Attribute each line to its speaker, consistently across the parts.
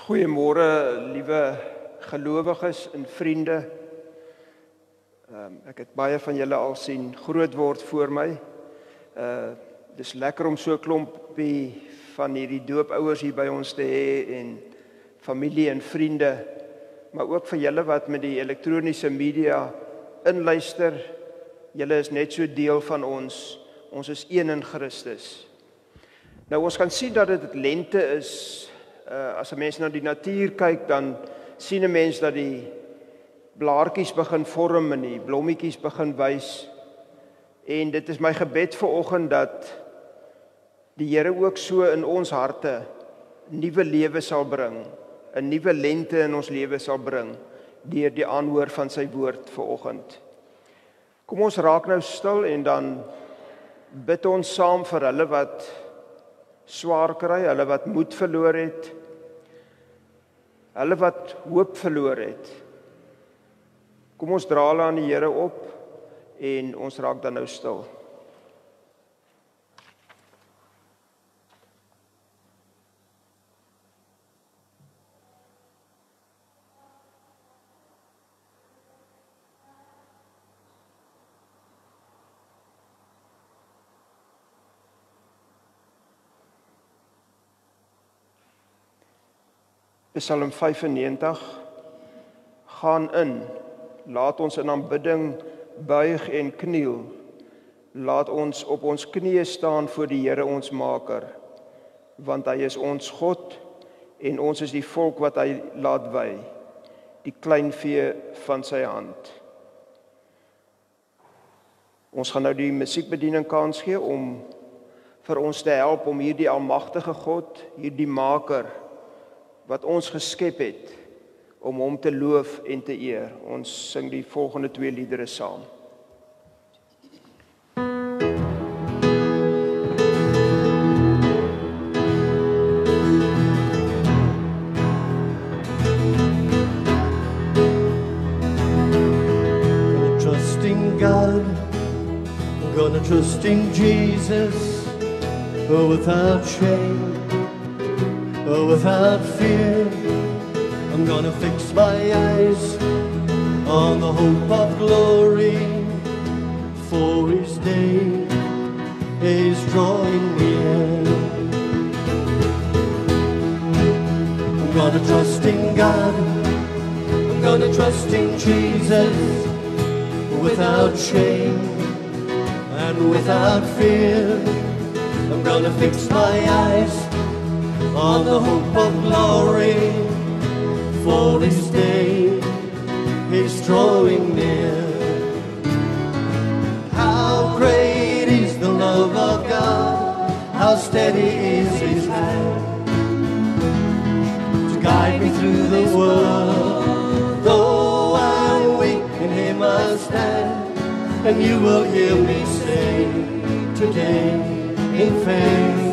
Speaker 1: Goeiemôre, liewe gelowiges en vriende. Ek het baie van julle al sien groot word voor my. Dis lekker om so 'n klompie van hierdie doopouers hier by ons te hê en familie en vriende, maar ook vir julle wat met die elektroniese media inluister. Julle is net so deel van ons. Ons is een in Christus. Nou ons kan sien dat dit lente is. As 'n mens na die natuur kyk, dan sien 'n mens dat die blaartjies begin vorm en die blommetjies begin wys. En dit is my gebed vir oggend dat die Here ook so in ons harte nuwe lewe sal bring, 'n nuwe lente in ons lewe sal bring deur die aanhoor van sy woord vir oggend. Kom ons raak nou stil en dan bid ons saam vir hulle wat swaar kry, hulle wat moed verloor het, hulle wat hoop verloor het. Kom ons dra hulle aan die Here op en ons raak dan nou stil. Psalm 95, gaan in, laat ons in aanbidding buig en kniel, laat ons op ons knieë staan voor die Here ons Maker, want hy is ons God en ons is die volk wat hy laat wy, die kleinvee van sy hand. Ons gaan nou die musiekbediening kans gee om vir ons te help om hierdie almagtige God, hierdie Maker, wat ons geskep het, om hom te loof en te eer. Ons sing die volgende 2 liedere saam.
Speaker 2: Gonna trust in God, gonna trust in Jesus, without shame. Without fear, I'm gonna fix my eyes on the hope of glory, for His day is drawing near. I'm gonna trust in God, I'm gonna trust in Jesus, without shame and without fear. I'm gonna fix my eyes on the hope of glory, for His day is drawing near. How great is the love of God, how steady is His hand, to guide me through the world. Though I'm weak, in Him I stand, and you will hear me say today in faith,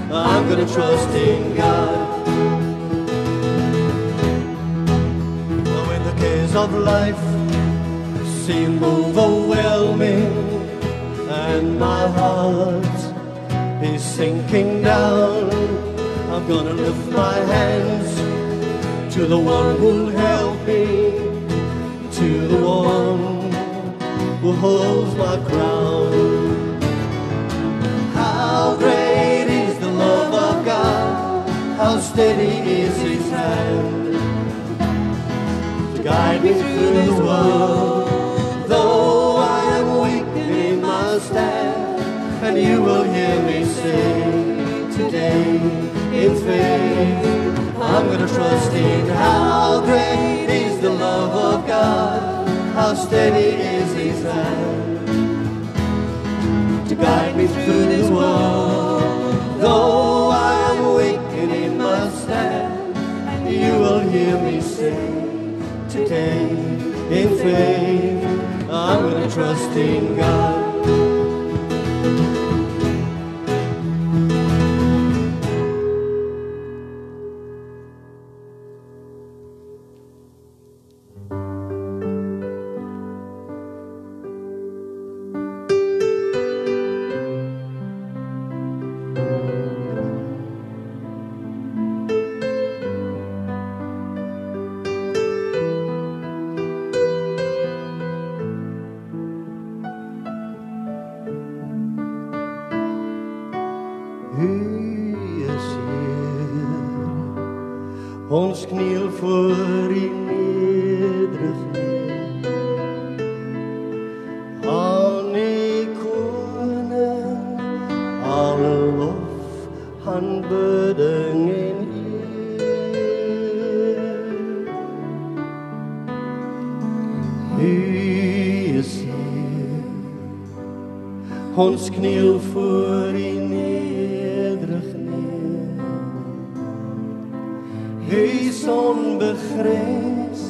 Speaker 2: I'm gonna trust in God. When the cares of life seem overwhelming and my heart is sinking down, I'm gonna lift my hands to the one who'll help me, to the one who holds my crown. How great is the love of God, how steady is His hand, to guide me through the world. Though I am weak, in Him I stand, and you will hear me say today in faith, I'm gonna trust in. How great is the love of God, how steady is His hand, to guide me through this world. Though I am weak, in Him I stand, and you will hear me say today in faith, I'm gonna trust in God. is hier. Ons kniel voor U nederig neer. Aan U koning, alle lof, aanbidding en eer. U is hier. Ons kniel voor U nederig neer. U is onbegrens,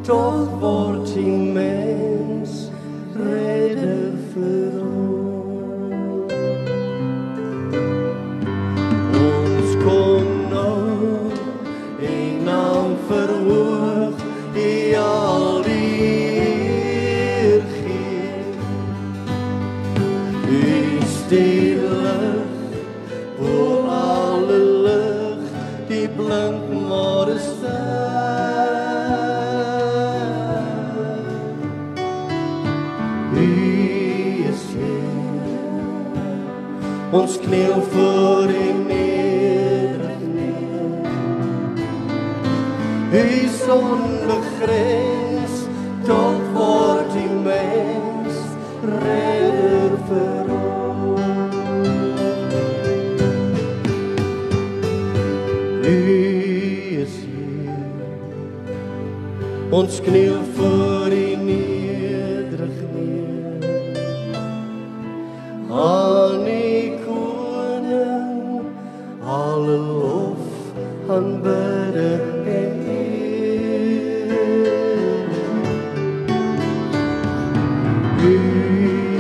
Speaker 2: toch word U mens, redder vir ons. Ons kom nou, U naam verhoog, U al die eer gee. U is die lig, o alle lig, die blink môre ster. U is hier. Ons kniel voor U nederig neer. U is onbegrens, toch word U mens, redder vir ons. U is hier. Ons kniel voor U nederig neer. Aan U koning, alle lof, aanbidding en eer. U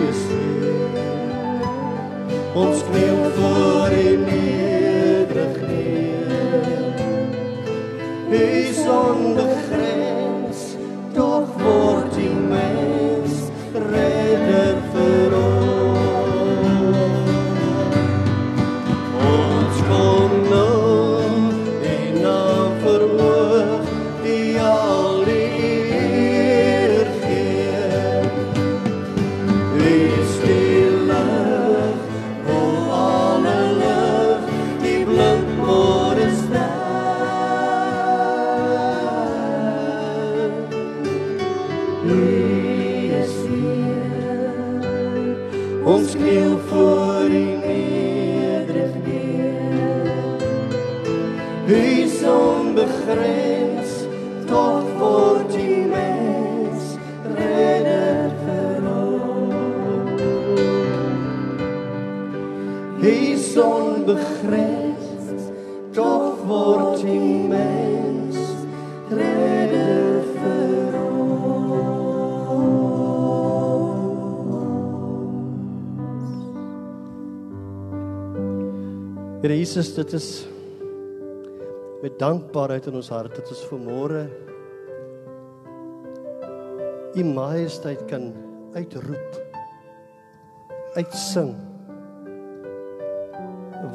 Speaker 2: is hier. Ons kniel voor U nederig neer. U is onbegrens, toch word U mens, redder vir ons. Ons kom nou, U naam verhoog, U al die eer gee. U is die lig, o alle lig, die blink môre ster. U is hier. Ons kniel voor U nederig neer. U is onbegrens, toch word U mens, redder vir ons. U is onbegrens, toch word U mens, redder vir ons. Here Jesus, dit is met dankbaarheid in ons hart dat ons vanmôre U majesteit kan uitroep, uitsing,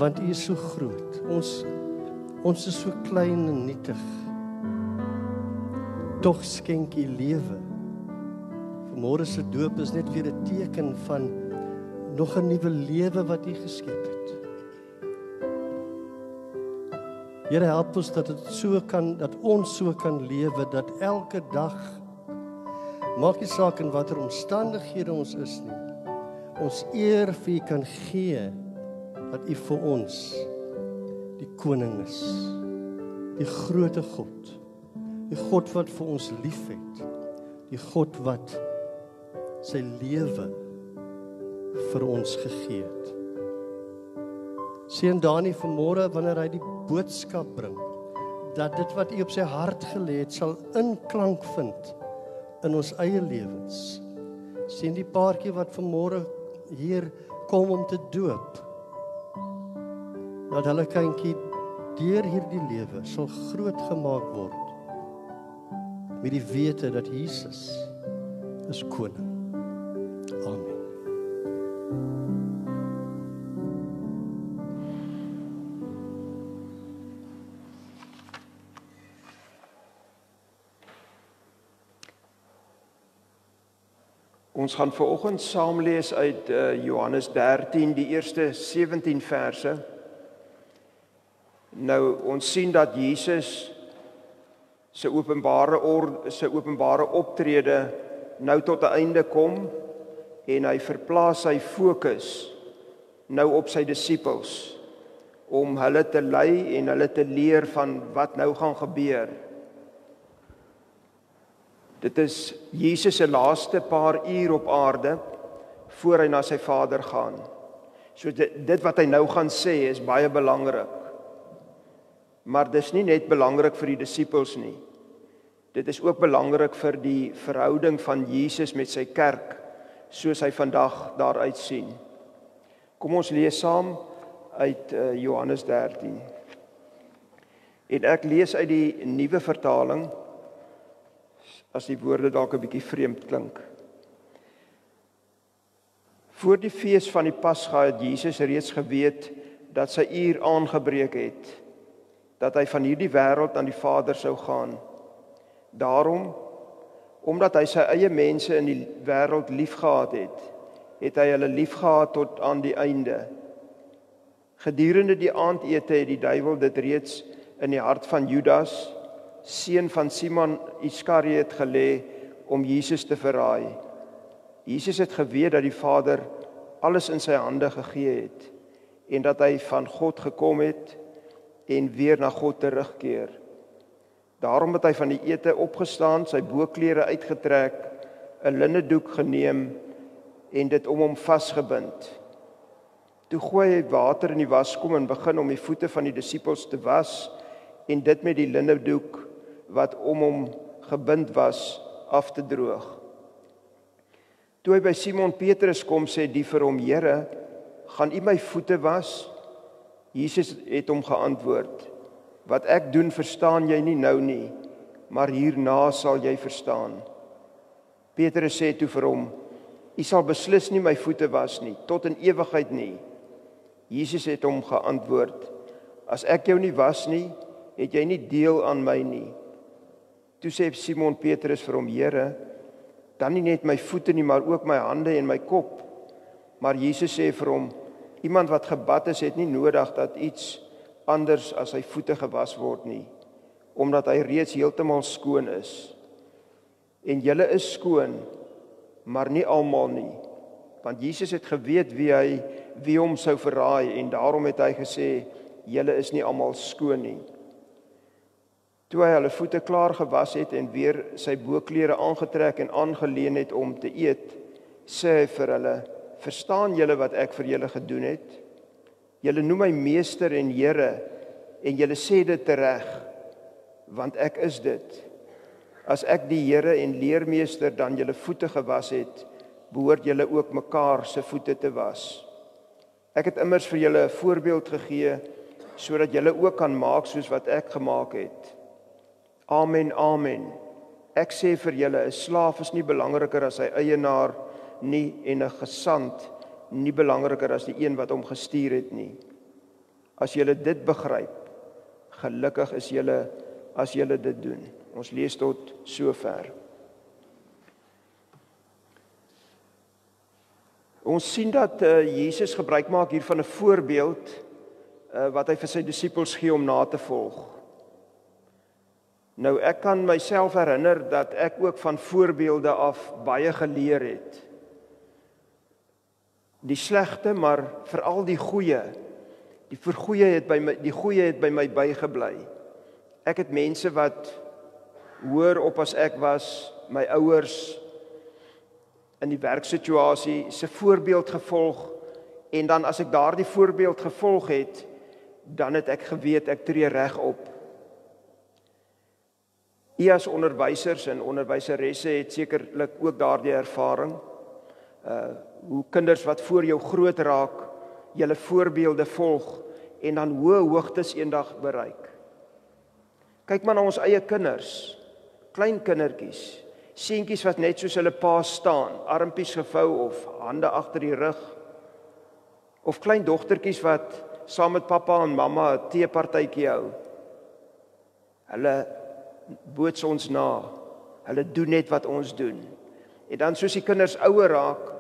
Speaker 2: want U is so groot. Ons is so klein en nietig. Tog skenk U lewe. Vanmôre se doop is net weer 'n teken van nog 'n nuwe lewe wat U geskep het. Here, help ons dat ons so kan lewe, dat elke dag, maak nie saak in watter omstandighede ons is nie, ons eer vir U kan gee, dat U vir ons die koning is, die groote God, die God wat vir ons lief het, die God wat sy lewe vir ons gegee het. Seën Dani vanmôre wanneer hy die boodskap bring, dat dit wat U op sy hart gelê het, sal inklank vind in ons eie lewens. Seën die paartjie wat vanmôre hier kom om te doop, dat hulle kindjie deur hierdie lewe sal groot gemaak word, met die wete dat Jesus is koning. Amen.
Speaker 1: Ons gaan vanoggend saam lees uit Johannes 13, die eerste 17 verse. Nou ons sien dat Jesus sy openbare optrede nou tot 'n einde kom en hy verplaas sy fokus nou op sy disippels om hulle te lei en hulle te leer van wat nou gaan gebeur. Dit is Jesus se laaste paar uur op aarde voor hy na sy Vader gaan. So dit wat hy nou gaan sê is baie belangrik. Maar dis nie net belangrik vir die disippels nie. Dit is ook belangrik vir die verhouding van Jesus met sy kerk, soos hy vandag daaruit sien. Kom ons lees saam uit Johannes 13. En ek lees uit die nuwe vertaling, as die woorde dalk 'n bietjie vreemd klink. Voor die fees van die Pasga het Jesus reeds geweet dat sy uur aangebreek het, dat hy van hierdie wêreld aan die Vader sou gaan. Daarom, omdat hy sy eie mense in die wêreld liefgehad het, het hy hulle liefgehad tot aan die einde. Gedurende die aandete het die duiwel dit reeds in die hart van Judas, seun van Simon Iskariot, gelê om Jesus te verraai. Jesus het geweet dat die Vader alles in sy hande gegee het en dat hy van God gekom het en weer na God terugkeer. Daarom het hy van die ete opgestaan, sy boklere uitgetrek, 'n linnedoek geneem en dit om hom vasgebind. Toe gooi hy water in die waskom en begin om die voete van die disippels te was en dit met die linnedoek wat om hom gebind was af te droog. Toe hy by Simon Petrus kom, sê die vir hom: Here, gaan u my voete was? Jesus het hom geantwoord: Wat ek doen verstaan jy nie nou nie, maar hierna sal jy verstaan. Petrus sê toe vir hom: U sal beslis nie my voete was nie, tot in ewigheid nie. Jesus het hom geantwoord: As ek jou nie was nie, het jy nie deel aan my nie. Toe sê Simon Petrus vir hom: Here, dan nie net my voete nie, maar ook my hande en my kop. Maar Jesus sê vir hom: Iemand wat gebad is, het nie nodig dat iets anders as sy voete gewas word nie, omdat hy reeds heeltemal skoon is. En julle is skoon, maar nie almal nie, want Jesus het geweet wie hom sou verraai, en daarom het hy gesê, julle is nie almal skoon nie. Toe hy hulle voete klaar gewas het en weer sy boklere aangetrek en aangeleen het om te eet, sê hy vir hulle: Verstaan julle wat ek vir julle gedoen het? Julle noem my meester en Here, en julle sê dit reg, want ek is dit. As ek die Here en leermeester dan julle voete gewas het, behoort julle ook mekaar se voete te was. Ek het immers vir julle 'n voorbeeld gegee, sodat julle ook kan maak soos wat ek gemaak het. Amen, amen. Ek sê vir julle, 'n slaaf is nie belangriker as sy eienaar nie, en 'n gesant nie belangriker as die een wat hom gestuur het nie. As julle dit begryp, gelukkig is julle as julle dit doen. Ons lees tot sover. Ons sien dat Jesus gebruik maak hier van 'n voorbeeld wat hy vir sy disippels gee om na te volg. Nou, ek kan myself herinner dat ek ook van voorbeelde af baie geleer het. Die slegte, maar veral die goeie. Die goeie het by my bygebly. Ek het mense wat hoër op as ek was, my ouers, in die werksituasie, se voorbeeld gevolg, en dan as ek daardie voorbeeld gevolg het, dan het ek geweet ek tree reg op. U as onderwysers en onderwyseresse het sekerlik ook daardie ervaring. Hoe kinders wat voor jou groot raak, julle voorbeelde volg en dan hoë hoogtes eendag bereik. Kyk maar na ons eie kinders, klein kindertjies, seentjies wat net soos hulle pa staan, armpies gevou of hande agter die rug, of klein dogtertjies wat saam met pappa en mamma 'n teepartytjie hou. Hulle boots ons na, hulle doen net wat ons doen. En dan soos die kinders ouer raak,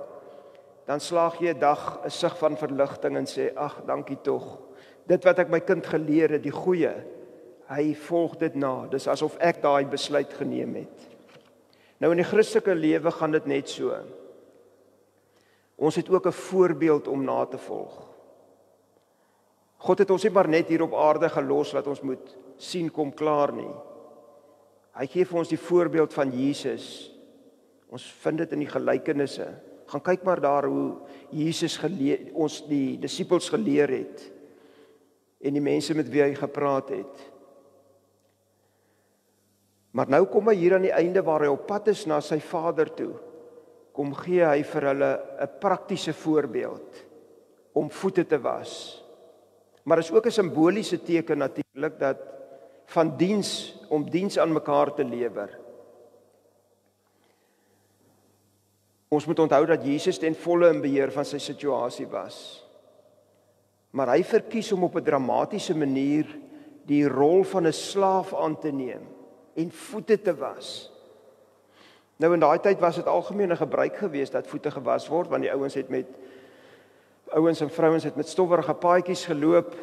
Speaker 1: dan slaag jy 'n dag 'n sig van verligting en sê, ag, dankie tog, Dit wat ek my kind geleer het, die goeie, hy volg dit na. Dis asof ek daai besluit geneem het. Nou in die Christelike lewe gaan dit net so. Ons het ook 'n voorbeeld om na te volg. God het ons nie maar net hier op aarde gelos dat ons moet sien kom klaar nie. Hy gee vir ons die voorbeeld van Jesus. Ons vind dit in die gelykenisse. Gaan kyk maar daar hoe Jesus ons die disippels geleer het en die mense met wie hy gepraat het. Maar nou kom hy hier aan die einde waar hy op pad is na sy Vader toe. Kom gee hy vir hulle 'n praktiese voorbeeld om voete te was. Maar is ook 'n simboliese teken natuurlik dat van diens om diens aan mekaar te lewer. Ons moet onthou dat Jesus ten volle in beheer van sy situasie was. Maar hy verkies om op 'n dramatiese manier die rol van 'n slaaf aan te neem en voete te was. Nou in daai tyd was dit algemene gebruik geweest dat voete gewas word, want die ouens en vrouens het met stowwerige paadjies geloop.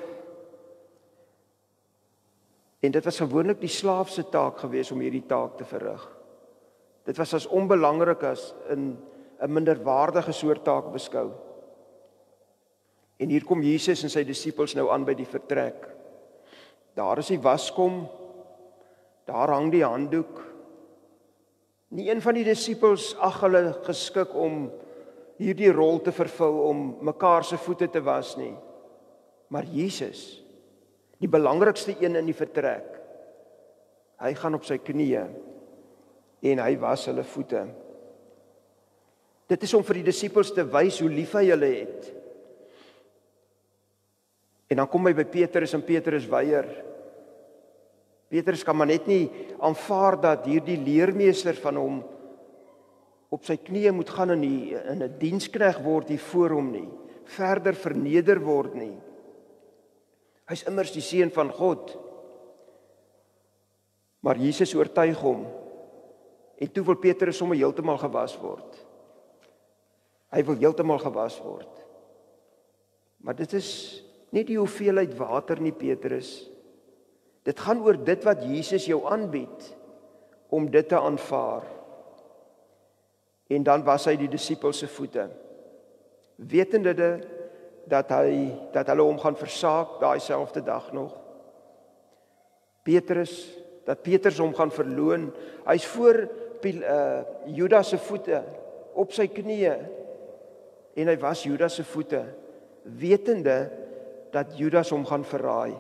Speaker 1: En dit was gewoonlik die slaaf se taak geweest om hierdie taak te verrig. Dit was as onbelangrik as in 'n minderwaardige soort taak beskou. En hier kom Jesus en sy disippels nou aan by die vertrek. Daar is die waskom, daar hang die handdoek. Nie een van die disippels ag hulle geskik om hierdie rol te vervul om mekaar se voete te was nie. Maar Jesus, die belangrikste een in die vertrek, hy gaan op sy knieë en hy was hulle voete. Dit is om vir die disippels te wys hoe lief hy hulle het. En dan kom hy by Petrus en Petrus weier. Petrus kan maar net nie aanvaar dat hierdie leermeester van hom op sy knieë moet gaan en in 'n diensknegt word hier voor hom nie, verder verneder word nie. Hy's immers die seun van God. Maar Jesus oortuig hom en toe wil Petrus sommer heeltemal gewas word. Hy wil heeltemal gewas word. Maar dit is nie die hoeveelheid water nie, Petrus. Dit gaan oor dit wat Jesus jou aanbied, om dit te aanvaar. En dan was hy die disippels se voete. Wetende dat hulle hom gaan versaak daai selfde dag nog. Dat Petrus hom gaan verloon. Hy's voor Judas se voete, op sy knieë. En hy was Judas se voete, wetende dat Judas hom gaan verraai.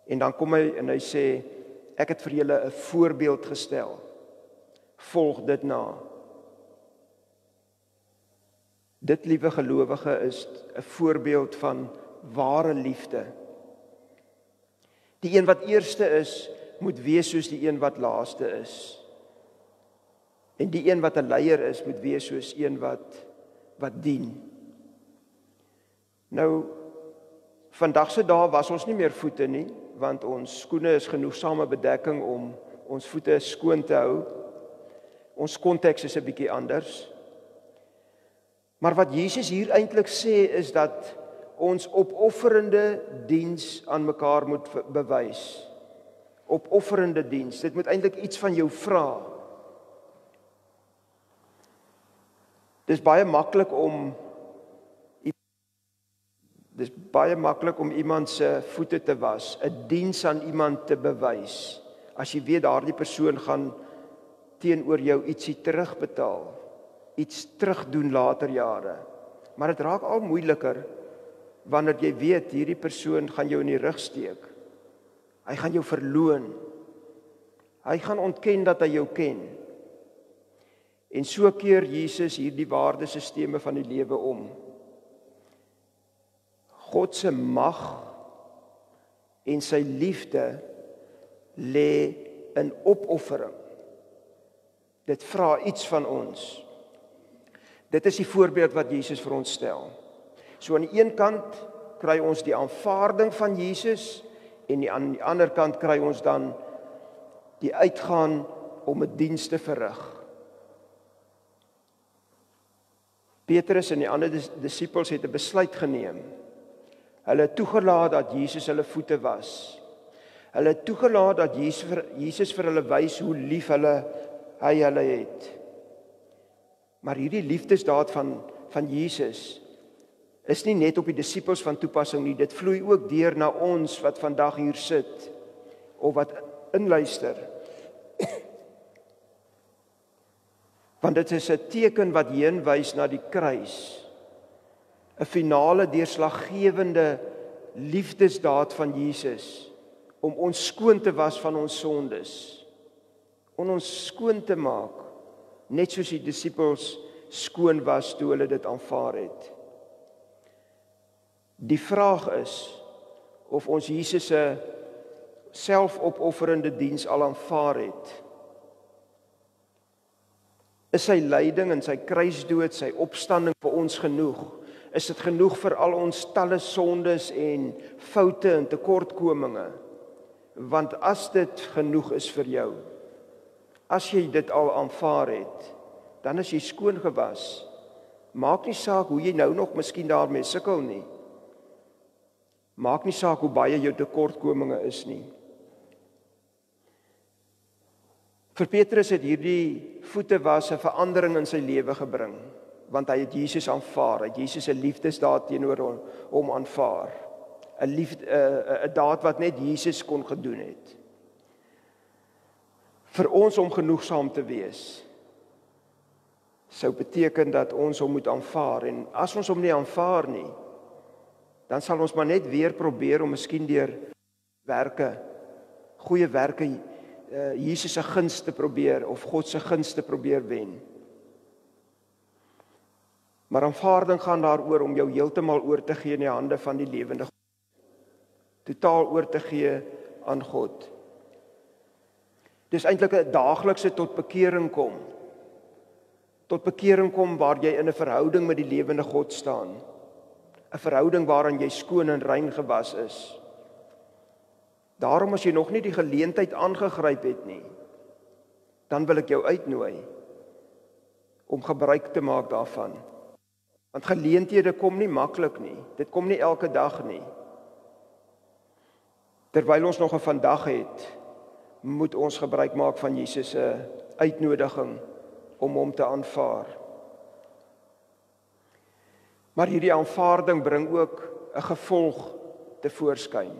Speaker 1: En dan kom hy en hy sê, ek het vir julle 'n voorbeeld gestel. Volg dit na. Dit, liewe gelowige, is 'n voorbeeld van ware liefde. Die een wat eerste is, moet wees soos die een wat laaste is. En die een wat 'n leier is, moet wees soos een wat dien. Nou, vandag se dae was ons nie meer voete nie, want ons skoene is genoegsame bedekking om ons voete skoon te hou. Ons konteks is 'n bietjie anders. Maar wat Jesus hier eintlik sê is dat ons opofferende diens aan mekaar moet bewys. Opofferende diens. Dit moet eintlik iets van jou vra. Dis baie maklik om iemand se voete te was, 'n diens aan iemand te bewys. As jy weet daardie persoon gaan teenoor jou ietsie terugbetaal, iets terugdoen later jare. Maar dit raak al moeiliker wanneer jy weet hierdie persoon gaan jou in die rug steek. Hy gaan jou verloon. Hy gaan ontken dat hy jou ken. En so keer Jesus hierdie waardesisteme van die lewe om. God se mag en sy liefde lê in opoffering. Dit vra iets van ons. Dit is die voorbeeld wat Jesus vir ons stel. So aan die een kant kry ons die aanvaarding van Jesus en aan die ander kant kry ons dan die uitgaan om 'n diens te verrig. Petrus en die ander disippels het 'n besluit geneem. Hulle het toegelaat dat Jesus hulle voete was. Hulle het toegelaat dat Jesus vir hulle wys hoe lief hy hulle het. Maar hierdie liefdesdaad van Jesus is nie net op die disippels van toepassing nie, dit vloei ook deur na ons wat vandag hier sit of wat inluister. Want dit is 'n teken wat heenwys na die kruis. 'n Finale deurslaggewende liefdesdaad van Jesus om ons skoon te was van ons sondes. Om ons skoon te maak, net soos die disippels skoon was toe hulle dit aanvaar het. Die vraag is of ons Jesus se selfopofferende diens al aanvaar het. Is sy lyding en sy kruisdood, sy opstanding vir ons genoeg? Is dit genoeg vir al ons talle sondes en foute en tekortkominge? Want as dit genoeg is vir jou, as jy dit al aanvaar het, dan is jy skoon gewas. Maak nie saak hoe jy nou nog miskien daarmee sukkel nie. Maak nie saak hoe baie jou tekortkominge is nie. Vir Petrus het hierdie voete was 'n verandering in sy lewe gebring, want hy het Jesus aanvaar, hy het Jesus se liefdesdaad teenoor hom aanvaar. 'n daad wat net Jesus kon gedoen het. Vir ons om genoegsaam te wees, sou beteken dat ons hom moet aanvaar, en as ons hom nie aanvaar nie, dan sal ons maar net weer probeer om miskien deur goeie werke, Jesus se guns te probeer, of God se guns te probeer wen. Maar aanvaarding gaan daaroor om jou heeltemal oor te gee in die hande van die lewende God. Totaal oor te gee aan God. Dis eintlik 'n daaglikse tot bekering kom. Tot bekering kom waar jy in 'n verhouding met die lewende God staan. 'n Verhouding waarin jy skoon en rein gewas is. Daarom as jy nog nie die geleentheid aangegryp het nie, dan wil ek jou uitnooi om gebruik te maak daarvan. Want geleenthede kom nie maklik nie. Dit kom nie elke dag nie. Terwyl ons nog 'n vandag het, moet ons gebruik maak van Jesus se uitnodiging om hom te aanvaar. Maar hierdie aanvaarding bring ook 'n gevolg tevoorskyn.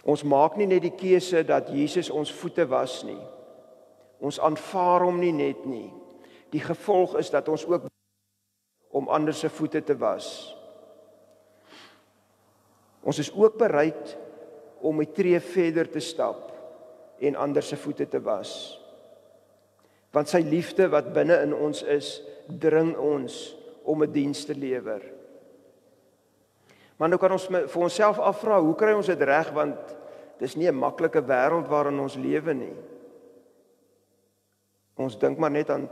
Speaker 1: Ons maak nie net die keuse dat Jesus ons voete was nie. Ons aanvaar hom nie net nie. Die gevolg is dat ons ook om ander se voete te was. Ons is ook bereid om 'n tree verder te stap en ander se voete te was. Want sy liefde wat binne in ons is, dring ons om 'n diens te lewer. Maar nou kan ons vir onsself afvra, hoe kry ons dit reg, want dis nie 'n maklike wêreld waarin ons lewe nie. Ons dink maar net aan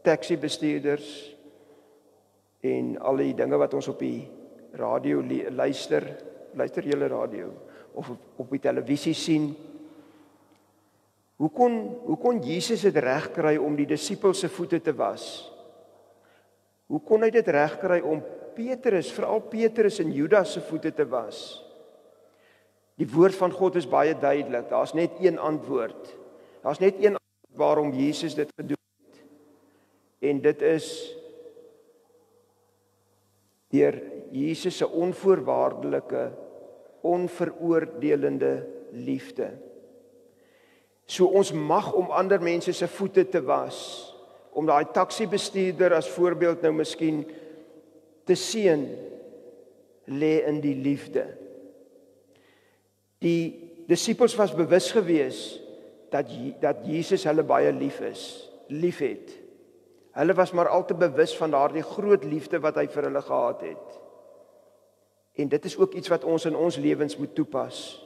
Speaker 1: taxi-bestuurders en al die dinge wat ons op die radio luister julle radio, of op die televisie sien. Hoe kon Jesus dit reg kry om die disippels se voete te was? Hoe kon hy dit reg kry om veral Petrus en Judas se voete te was? Die woord van God is baie duidelik. Daar's net een antwoord. Daar's net een antwoord waarom Jesus dit gedoen het. En dit is deur Jesus se onvoorwaardelike, onveroordelende liefde. So ons mag om ander mense se voete te was, om daai taxi-bestuurder as voorbeeld nou miskien te seën, lê in die liefde. Die disippels was bewus gewees dat Jesus hulle baie liefhet. Hulle was maar al te bewus van daardie groot liefde wat hy vir hulle gehad het. En dit is ook iets wat ons in ons lewens moet toepas.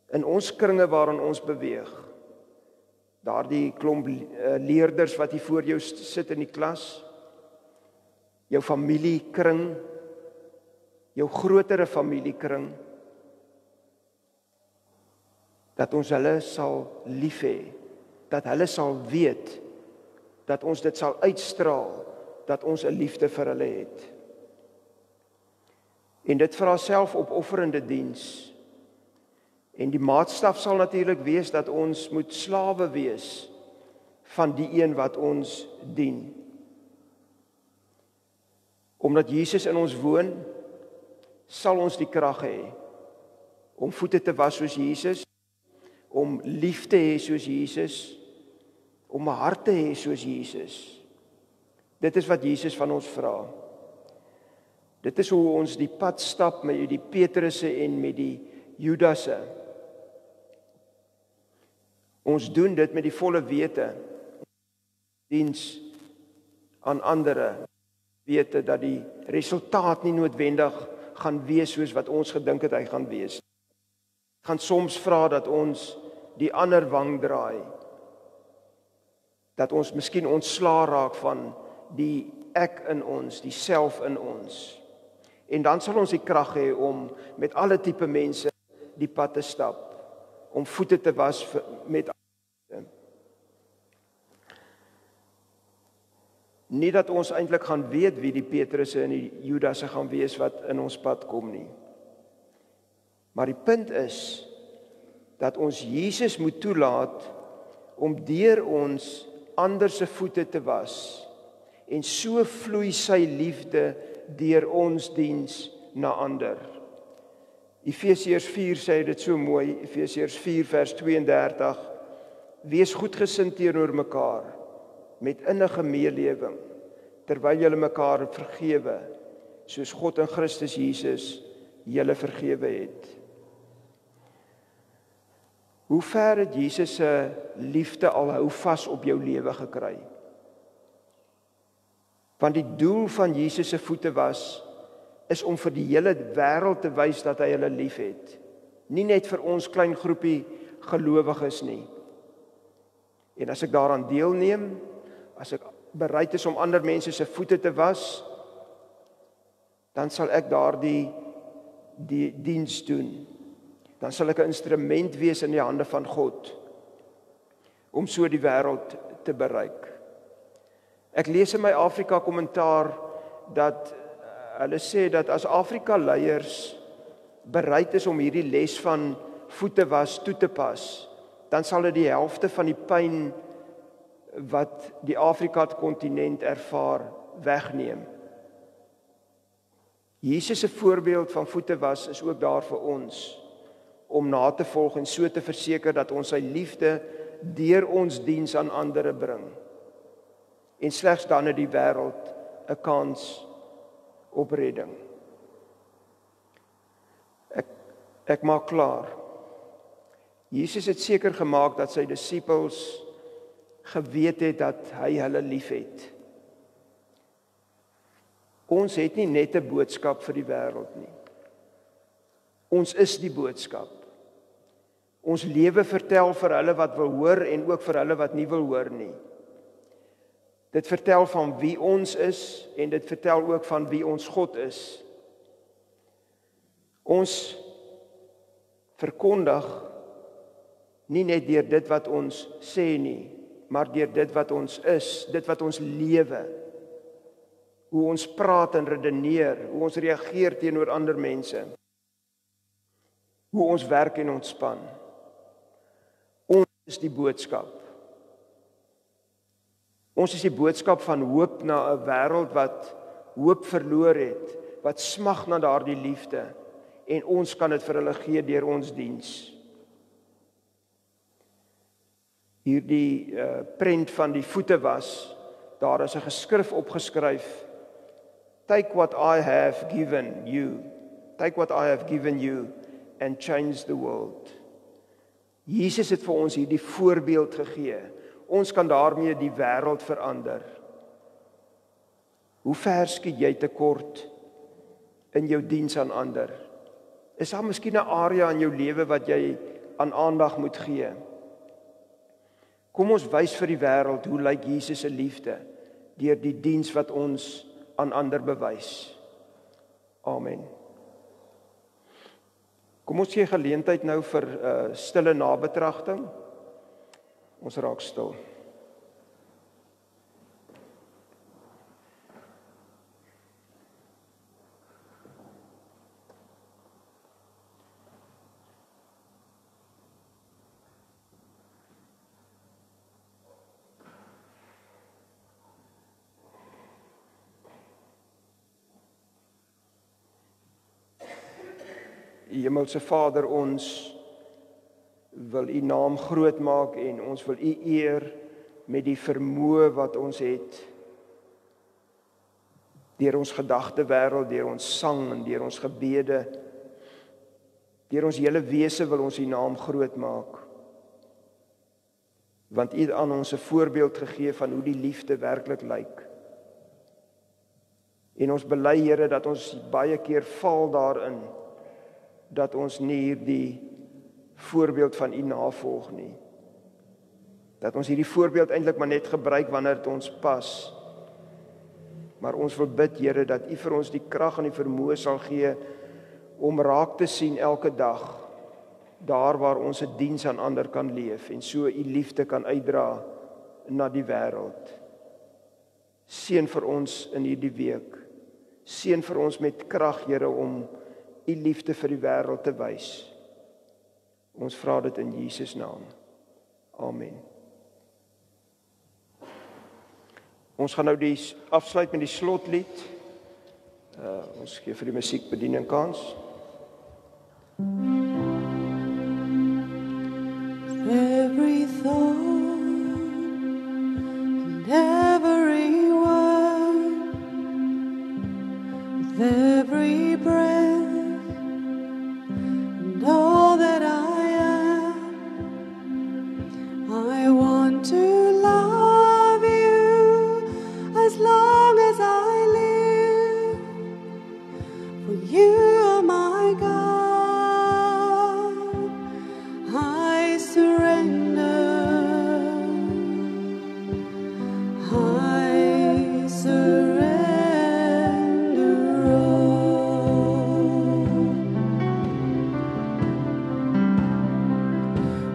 Speaker 1: In ons kringe waarin ons beweeg. Daardie klomp leerders wat hier voor jou sit in die klas, jou familiekring, jou grotere familiekring, dat ons hulle sal lief hê, dat hulle sal weet, dat ons dit sal uitstraal, dat ons 'n liefde vir hulle het. En dit vra selfopofferende diens. En die maatstaf sal natuurlik wees dat ons moet slawe wees van die een wat ons dien. Omdat Jesus in ons woon, sal ons die krag hê om voete te was soos Jesus, om lief te hê soos Jesus, om 'n hart te hê soos Jesus. Dit is wat Jesus van ons vra. Dit is hoe ons die pad stap met die Petrusse en met die Judasse. Ons doen dit met die volle wete, diens aan ander, wete dat die resultaat nie noodwendig gaan wees soos wat ons gedink het hy gaan wees. Gaan soms vra dat ons die ander wang draai, dat ons miskien ontslaa raak van die ek in ons, die self in ons. En dan sal ons die krag hê om met alle tipe mense die pad te stap, om voete te was met ander. Nie dat ons eintlik gaan weet wie die Petrusse en die Judasse gaan wees wat in ons pad kom nie. Maar die punt is dat ons Jesus moet toelaat om deur ons ander se voete te was en so vloei sy liefde deur ons diens na ander. Efesiërs 4 sê dit so mooi, Efesiërs 4 vers 32, wees goedgesind teenoor mekaar met innige meelewing, terwyl julle mekaar vergewe, soos God in Christus Jesus julle vergewe het. Hoe ver het Jesus se liefde al hou vas op jou lewe gekry? Want die doel van Jesus se voete was, is om vir die hele wêreld te wys dat hy hulle liefhet. Nie net vir ons klein groepie gelowiges nie. En as ek daaraan deelneem, as ek bereid is om ander mense se voete te was, dan sal ek daardie diens doen. Dan sal ek 'n instrument wees in die hande van God om so die wêreld te bereik. Ek lees in my Afrika kommentaar dat hulle sê dat as Afrika leiers bereid is om hierdie les van voete was toe te pas, dan sal dit die helfte van die pyn wat die Afrika-kontinent ervaar wegneem. Jesus se voorbeeld van voete was is ook daar vir ons om na te volg en so te verseker dat ons sy liefde deur ons diens aan ander bring. En slegs dan het die wêreld 'n kans op redding. Ek maak klaar. Jesus het seker gemaak dat sy disippels geweet het dat hy hulle liefhet. Ons het nie net 'n boodskap vir die wêreld nie. Ons is die boodskap. Ons lewe vertel vir hulle wat wil hoor en ook vir hulle wat nie wil hoor nie. Dit vertel van wie ons is en dit vertel ook van wie ons God is. Ons verkondig nie net deur dit wat ons sê nie, maar deur dit wat ons is, dit wat ons lewe. Hoe ons praat en redeneer, hoe ons reageer teenoor ander mense. Hoe ons werk en ontspan. Ons is die boodskap. Ons is die boodskap van hoop na 'n wêreld wat hoop verloor het, wat smag na daardie liefde, en ons kan dit vir hulle gee deur ons diens. Hierdie prent van die voete was, daar is 'n geskrif opgeskryf, take what I have given you, take what I have given you and change the world. Jesus het vir ons hierdie voorbeeld gegee. Ons kan daarmee die wêreld verander. Hoe ver skiet jy tekort in jou diens aan ander? Is daar miskien 'n area in jou lewe wat jy aan aandag moet gee? Kom ons wys vir die wêreld hoe lyk Jesus se liefde deur die diens wat ons aan ander bewys. Amen. Kom ons gee geleentheid nou vir stille nabetragting. Ons raak stil. Hemelse Vader, ons wil U naam groot maak en ons wil U eer met die vermoë wat ons het. Deur ons gedagtewêreld, deur ons sang en deur ons gebede, deur ons hele wese wil ons U naam groot maak. Want U het aan ons 'n voorbeeld gegee van hoe die liefde werklik lyk. En ons bely, Here, dat ons baie keer val daarin, dat ons nie hierdie voorbeeld van U navolg nie. Dat ons hierdie voorbeeld eintlik maar net gebruik wanneer dit ons pas. Maar ons wil bid, Here, dat U vir ons die krag en die vermoë sal gee om raak te sien elke dag, daar waar ons 'n diens aan ander kan leef en so U liefde kan uitdra na die wêreld. Seën vir ons in hierdie week. Seën vir ons met krag, Here, om U liefde vir die wêreld te wys. Ons vra dit in Jesus naam. Amen. Ons gaan nou afsluit met die slotlied. Ons gee vir die musiekbediening kans.
Speaker 2: Every thought and every word, with every breath and all that I am, I want to love you as long as I live, for you are my God. I surrender all.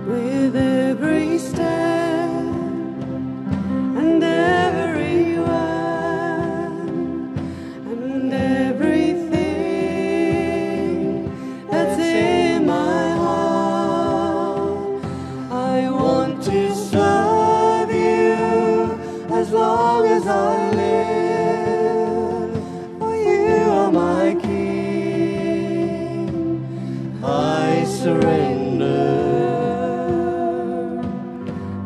Speaker 2: With every step and every word and everything that's in my heart, I want to serve you as long as I live, for you are my King. I surrender.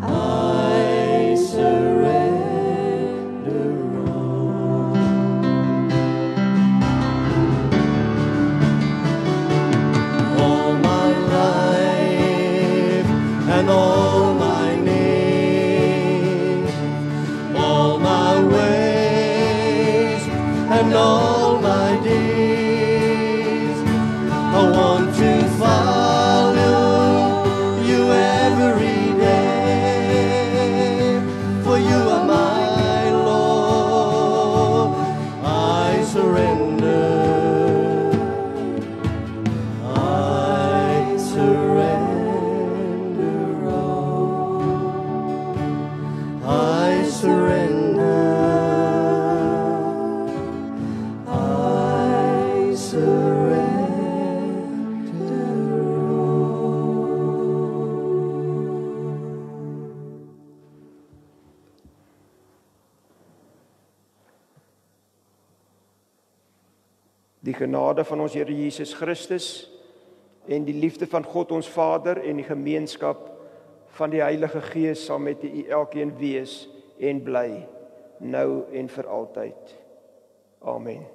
Speaker 2: I surrender all. All my life and all my needs, all my ways and all my deeds, I want to follow you every day, for you are my Lord. I surrender. I surrender all. I surrender. I surrender all.
Speaker 1: Die genade van ons Here Jesus Christus en die liefde van God ons Vader en die gemeenskap van die Heilige Gees sal met u elkeen wees en bly, nou en vir altyd. Amen.